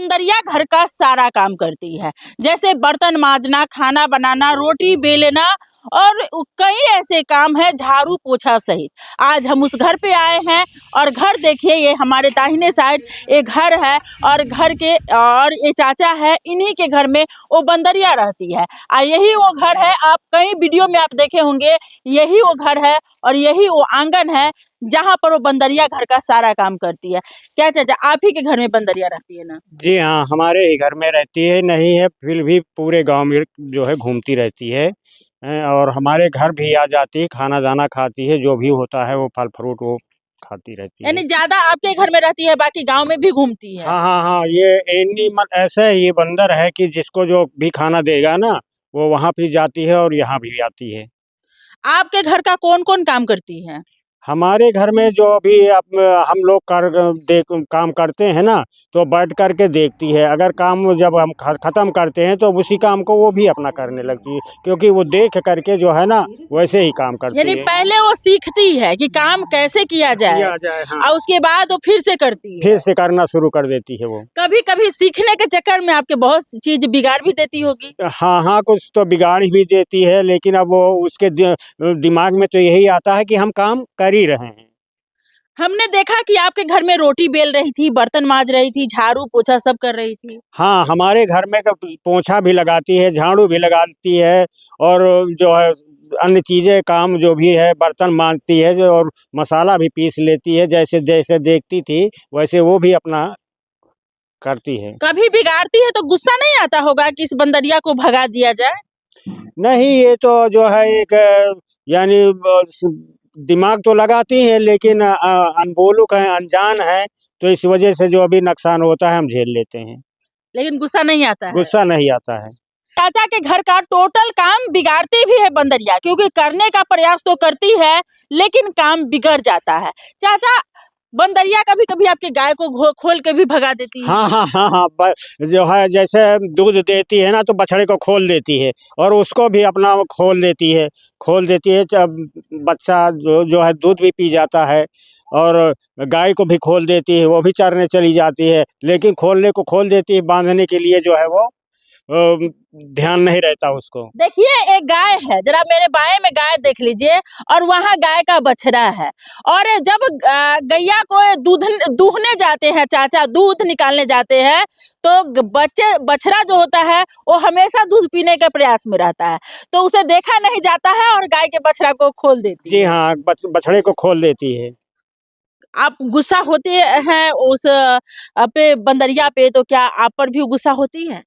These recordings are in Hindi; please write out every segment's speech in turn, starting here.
बंदरिया घर का सारा काम करती है, जैसे बर्तन मांजना, खाना बनाना, रोटी बेलना और कई ऐसे काम है, झाड़ू पोछा सहित। आज हम उस घर पे आए हैं और घर देखिए, ये हमारे दाहिने साइड एक घर है और घर के और ये चाचा है, इन्हीं के घर में वो बंदरिया रहती है। यही वो घर है, आप कई वीडियो में आप देखे होंगे, यही वो घर है और यही वो आंगन है जहाँ पर वो बंदरिया घर का सारा काम करती है। क्या चाचा, आप ही के घर में बंदरिया रहती है ना? जी हाँ, हमारे ही घर में रहती है, नहीं है फिर भी पूरे गांव में जो है घूमती रहती है। और हमारे घर भी आ जाती है, खाना दाना खाती है, जो भी होता है वो फल फ्रूट वो खाती रहती है। यानी ज्यादा आपके घर में रहती है, बाकी गांव में भी घूमती है। हाँ हाँ हाँ, ये एनिमल ऐसा है, ये बंदर है कि जिसको जो भी खाना देगा ना वो वहाँ भी जाती है और यहाँ भी आती है। आपके घर का कौन कौन काम करती है? हमारे घर में जो भी हम लोग काम करते हैं ना, तो बैठ करके देखती है। अगर काम जब हम ख़त्म करते हैं तो उसी काम को वो भी अपना करने लगती है, क्योंकि वो देख करके जो है ना वैसे ही काम करती यानी है। पहले वो सीखती है कि काम कैसे किया जाए, हाँ। और उसके बाद वो फिर से करती है। फिर से करना शुरू कर देती है वो। कभी कभी सीखने के चक्कर में आपके बहुत सी चीज बिगाड़ भी देती होगी। हाँ हाँ, कुछ तो बिगाड़ भी देती है, लेकिन अब वो उसके दिमाग में तो यही आता है कि हम काम कर ही रहे हैं। हमने देखा कि आपके घर में रोटी बेल रही थी, बर्तन मांज रही थी, झाड़ू पोछा सब कर रही थी। हाँ, हमारे घर में पोंछा भी लगाती है, झाड़ू भी लगाती है और जो है अन्य चीज़ें काम जो भी है बर्तन मांजती है जो, और मसाला भी पीस लेती है। जैसे जैसे देखती थी वैसे वो भी अपना करती है। कभी बिगाड़ती है तो गुस्सा नहीं आता होगा कि इस बंदरिया को भगा दिया जाए? नहीं, ये तो जो है एक यानी दिमाग तो लगाती है, लेकिन अनबोलूक है, अनजान है, तो इस वजह से जो अभी नुकसान होता है हम झेल लेते हैं। लेकिन गुस्सा नहीं आता है। गुस्सा नहीं आता है। चाचा के घर का टोटल काम बिगाड़ती भी है बंदरिया, क्योंकि करने का प्रयास तो करती है लेकिन काम बिगड़ जाता है। चाचा, बंदरिया कभी कभी आपके गाय को खोल के भी भगा देती है। हाँ हाँ हाँ हाँ, जो है जैसे दूध देती है ना तो बछड़े को खोल देती है और उसको भी अपना खोल देती है जब बच्चा जो है दूध भी पी जाता है। और गाय को भी खोल देती है, वो भी चरने चली जाती है, लेकिन खोलने को खोल देती है, बांधने के लिए जो है वो ध्यान नहीं रहता उसको। देखिए, एक गाय है, जरा मेरे बाएं में गाय देख लीजिए, और वहाँ गाय का बछड़ा है। और जब गैया को दूहने जाते हैं चाचा, दूध निकालने जाते हैं, तो बछड़ा जो होता है वो हमेशा दूध पीने के प्रयास में रहता है, तो उसे देखा नहीं जाता है और गाय के बछड़ा को खोल देती है। जी हाँ, बछड़े को खोल देती है। आप गुस्सा होते हैं उस पे बंदरिया पे, तो क्या आप पर भी गुस्सा होती है?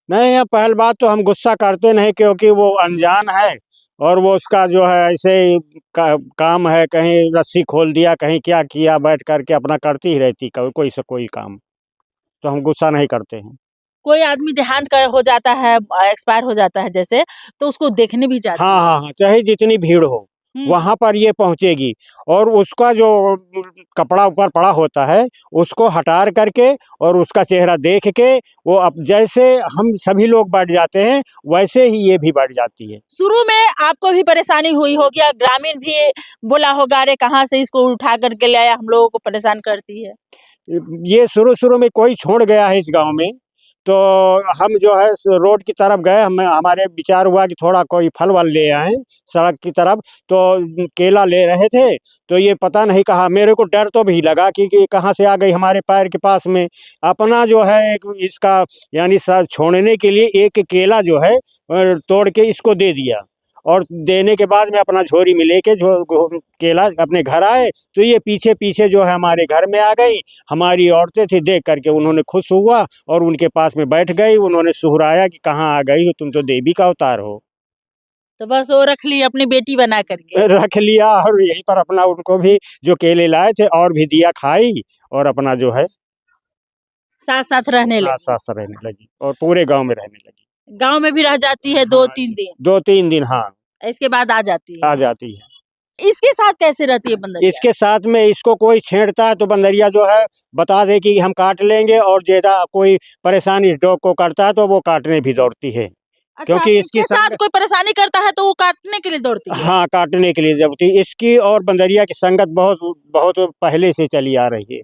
नहीं, पहली बात तो हम गुस्सा करते नहीं, क्योंकि वो अनजान है और वो उसका जो है ऐसे ही काम है, कहीं रस्सी खोल दिया, कहीं क्या किया, बैठ करके अपना करती ही रहती कोई से कोई काम, तो हम गुस्सा नहीं करते हैं। कोई आदमी देहांत कर हो जाता है, एक्सपायर हो जाता है जैसे, तो उसको देखने भी जाती हाँ है। हाँ हाँ, चाहे जितनी भीड़ हो वहाँ पर ये पहुँचेगी और उसका जो कपड़ा ऊपर पड़ा होता है उसको हटा करके और उसका चेहरा देख के वो अब जैसे हम सभी लोग बैठ जाते हैं वैसे ही ये भी बैठ जाती है। शुरू में आपको भी परेशानी हुई होगी, और ग्रामीण भी बोला होगा, अरे कहाँ से इसको उठा करके ले आया, हम लोगों को परेशान करती है। ये शुरू में कोई छोड़ गया है इस गांव में, तो हम जो है रोड की तरफ गए, हमारे विचार हुआ कि थोड़ा कोई फल वल ले आए सड़क की तरफ, तो केला ले रहे थे तो ये पता नहीं कहा, मेरे को डर तो भी लगा कि कहाँ से आ गई हमारे पैर के पास में। अपना जो है इसका यानी छोड़ने के लिए एक केला जो है तोड़ के इसको दे दिया, और देने के बाद में अपना झोरी में लेके केला अपने घर आए, तो ये पीछे पीछे जो है हमारे घर में आ गई। हमारी औरतें थी, देख करके उन्होंने खुश हुआ और उनके पास में बैठ गई, उन्होंने सुहराया कि कहाँ आ गई हो, तुम तो देवी का अवतार हो। तो बस वो रख ली अपनी बेटी बना करके। रख लिया और यहीं पर अपना उनको भी जो केले लाए थे और भी दिया, खाई और अपना जो है साथ साथ रहने साथ लगी। साथ रहने लगी और पूरे गांव में रहने लगी। गांव में भी रह जाती है 2-3 दिन, 2-3 दिन, हाँ इसके बाद आ जाती है। आ जाती है। इसके साथ कैसे रहती है बंदरिया? इसके साथ में इसको कोई छेड़ता है तो बंदरिया जो है बता दे कि हम काट लेंगे, और ज्यादा कोई परेशानी इस डॉग को करता है तो वो काटने भी दौड़ती है। अच्छा, क्योंकि इसके साथ कोई परेशानी करता है तो वो काटने के लिए दौड़ती है। हाँ, काटने के लिए दौड़ती है। इसकी और बंदरिया की संगत बहुत बहुत पहले से चली आ रही है।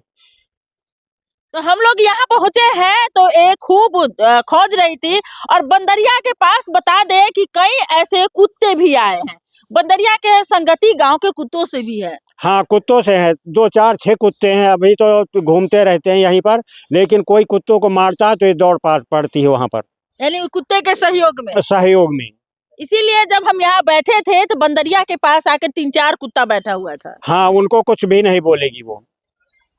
तो हम लोग यहाँ पहुंचे हैं तो एक खूब खोज रही थी और बंदरिया के पास बता दे कि कई ऐसे कुत्ते भी आए हैं। बंदरिया के संगति गांव के कुत्तों से भी है। हाँ, कुत्तों से है, 2 4 6 कुत्ते हैं, अभी तो घूमते रहते हैं यहीं पर, लेकिन कोई कुत्तों को मारता है तो ये दौड़ पड़ती है वहाँ पर यानी कुत्ते के सहयोग में। सहयोग में। इसीलिए जब हम यहाँ बैठे थे तो बंदरिया के पास आकर 3-4 कुत्ता बैठा हुआ था। हाँ, उनको कुछ भी नहीं बोलेगी वो।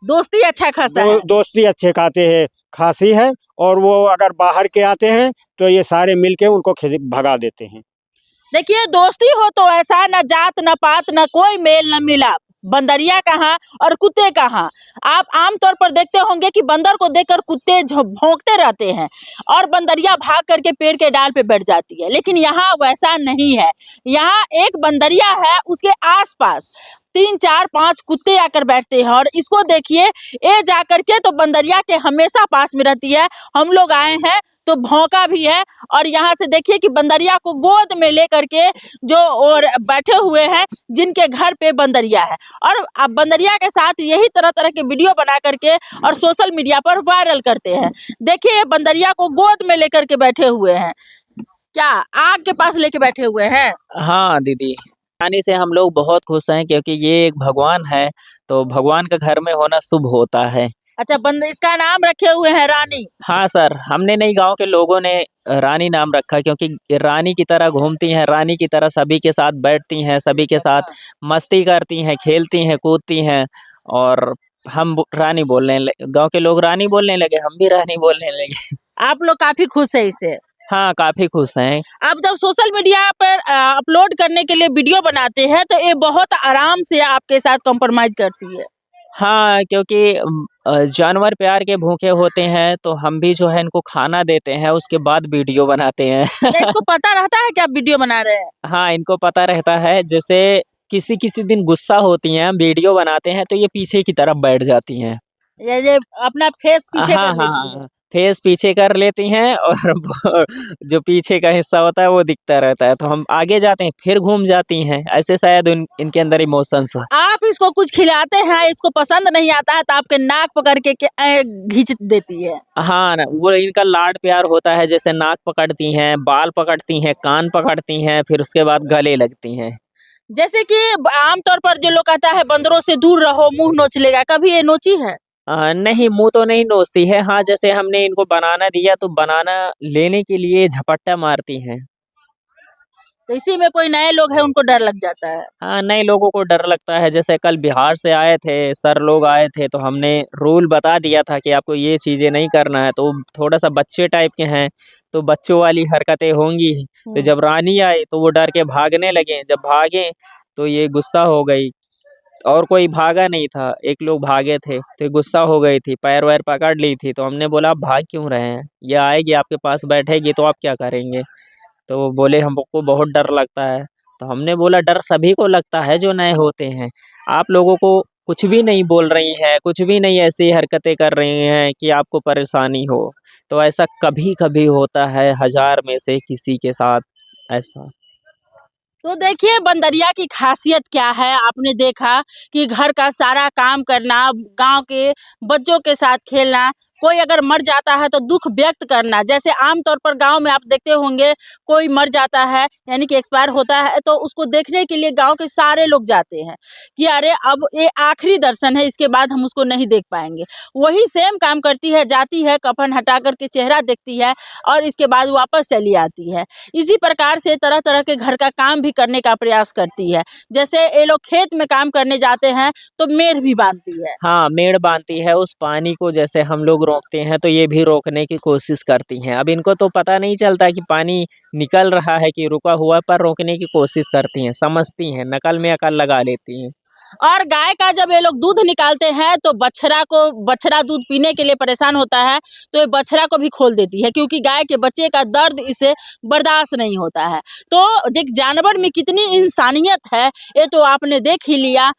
दोस्ती अच्छा खासा है। दोस्ती अच्छे खाते हैं, खासी है, और वो अगर बाहर के आते हैं तो ये सारे मिलके उनको भगा देते हैं। देखिए, दोस्ती हो तो ऐसा, न जात न पात न कोई मेल न मिलाप। बंदरिया कहाँ और कुत्ते कहाँ। आप आमतौर पर देखते होंगे कि बंदर को देखकर कुत्ते भौंकते रहते हैं और बंदरिया भाग करके पेड़ के डाल पे बैठ जाती है, लेकिन यहाँ वैसा नहीं है। यहाँ एक बंदरिया है, उसके आसपास 3-4-5 कुत्ते आकर बैठते हैं और इसको देखिए, ये जाकर के तो बंदरिया के हमेशा पास में रहती है। हम लोग आए हैं तो भौंका भी है और यहाँ से देखिए कि बंदरिया को गोद में लेकर के जो और बैठे हुए हैं जिनके घर पे बंदरिया है, और अब बंदरिया के साथ यही तरह तरह के वीडियो बना करके और सोशल मीडिया पर वायरल करते हैं। देखिए, बंदरिया को गोद में लेकर के बैठे हुए हैं, क्या आग के पास लेके बैठे हुए हैं। हाँ दीदी, आने से हम लोग बहुत खुश हैं क्योंकि ये एक भगवान है, तो भगवान का घर में होना शुभ होता है। अच्छा, इसका नाम रखे हुए हैं रानी। हाँ सर, हमने नहीं, गांव के लोगों ने रानी नाम रखा क्योंकि रानी की तरह घूमती हैं, रानी की तरह सभी के साथ बैठती हैं, सभी के साथ मस्ती करती हैं, खेलती हैं, कूदती हैं, और हम रानी बोलने गांव के लोग रानी बोलने लगे, हम भी रानी बोलने लगे। आप लोग काफी खुश है इससे। हाँ, काफी खुश हैं। आप जब सोशल मीडिया पर अपलोड करने के लिए वीडियो बनाते हैं तो ये बहुत आराम से आपके साथ कॉम्प्रोमाइज करती है। हाँ, क्योंकि जानवर प्यार के भूखे होते हैं तो हम भी जो है इनको खाना देते हैं, उसके बाद वीडियो बनाते हैं। क्या इसको पता रहता है कि आप वीडियो बना रहे हैं। हाँ, इनको पता रहता है। जैसे किसी किसी दिन गुस्सा होती हैं, वीडियो बनाते हैं तो ये पीछे की तरफ बैठ जाती हैं। ये अपना फेस पीछे हाँ कर हाँ लेती है। हाँ, फेस पीछे कर लेती हैं और जो पीछे का हिस्सा होता है वो दिखता रहता है, तो हम आगे जाते हैं फिर घूम जाती हैं। ऐसे शायद इनके अंदर इमोशंस हो। आप इसको कुछ खिलाते हैं, इसको पसंद नहीं आता है तो आपके नाक पकड़ के घींच देती है। हाँ ना, वो इनका लाड प्यार होता है, जैसे नाक पकड़ती हैं, बाल पकड़ती हैं, कान पकड़ती हैं, फिर उसके बाद गले लगती हैं। जैसे कि आमतौर पर जो लोग कहता है बंदरों से दूर रहो, मुंह नोच लेगा, कभी ये नोची है। नहीं, मुँह तो नहीं नोचती है। हाँ, जैसे हमने इनको बनाना दिया तो बनाना लेने के लिए झपट्टा मारती हैं। तो इसी में कोई नए लोग हैं उनको डर लग जाता है। हाँ, नए लोगों को डर लगता है। जैसे कल बिहार से आए थे, सर लोग आए थे, तो हमने रूल बता दिया था कि आपको ये चीज़ें नहीं करना है, तो थोड़ा-सा बच्चे टाइप के हैं, तो बच्चों वाली हरकतें होंगी ही। तो जब रानी आई तो वो डर के भागने लगे, जब भागे तो ये गुस्सा हो गई, और कोई भागा नहीं था, एक लोग भागे थे, तो ये गुस्सा हो गई थी, पैर-वैर पकड़ ली थी, तो हमने बोला, "आप भाग क्यों रहे हैं? ये आएगी आपके पास बैठेगी तो आप क्या करेंगे?" तो वो बोले, "हमको बहुत डर लगता है।" तो हमने बोला, "डर सभी को लगता है जो नए होते हैं। आप लोगों को कुछ भी नहीं बोल रही हैं, कुछ भी नहीं ऐसी हरकतें कर रही हैं कि आपको परेशानी हो। तो ऐसा कभी-कभी होता है, 1000 में से किसी के साथ ऐसा।" तो देखिए, बंदरिया की खासियत क्या है। आपने देखा कि घर का सारा काम करना, गांव के बच्चों के साथ खेलना, कोई अगर मर जाता है तो दुख व्यक्त करना। जैसे आमतौर पर गांव में आप देखते होंगे, कोई मर जाता है यानी कि एक्सपायर होता है तो उसको देखने के लिए गांव के सारे लोग जाते हैं कि अरे अब ये आखिरी दर्शन है, इसके बाद हम उसको नहीं देख पाएंगे। वही सेम काम करती है, जाती है, कफन हटा करके चेहरा देखती है और इसके बाद वापस चली आती है। इसी प्रकार से तरह तरह के घर का काम भी करने का प्रयास करती है। जैसे ये लोग खेत में काम करने जाते हैं तो मेढ़ भी बांधती है। हाँ, मेड़ बाँधती है, उस पानी को जैसे हम लोग रोकते हैं तो ये भी रोकने की कोशिश करती हैं। अब इनको तो पता नहीं चलता कि पानी निकल रहा है कि रुका हुआ है, पर रोकने की कोशिश करती हैं, समझती हैं, नकल में अकल लगा लेती हैं। और गाय का जब ये लोग दूध निकालते हैं तो बछड़ा दूध पीने के लिए परेशान होता है तो ये बछड़ा को भी खोल देती है, क्योंकि गाय के बच्चे का दर्द इसे बर्दाश्त नहीं होता है। तो एक जानवर में कितनी इंसानियत है ये तो आपने देख ही लिया।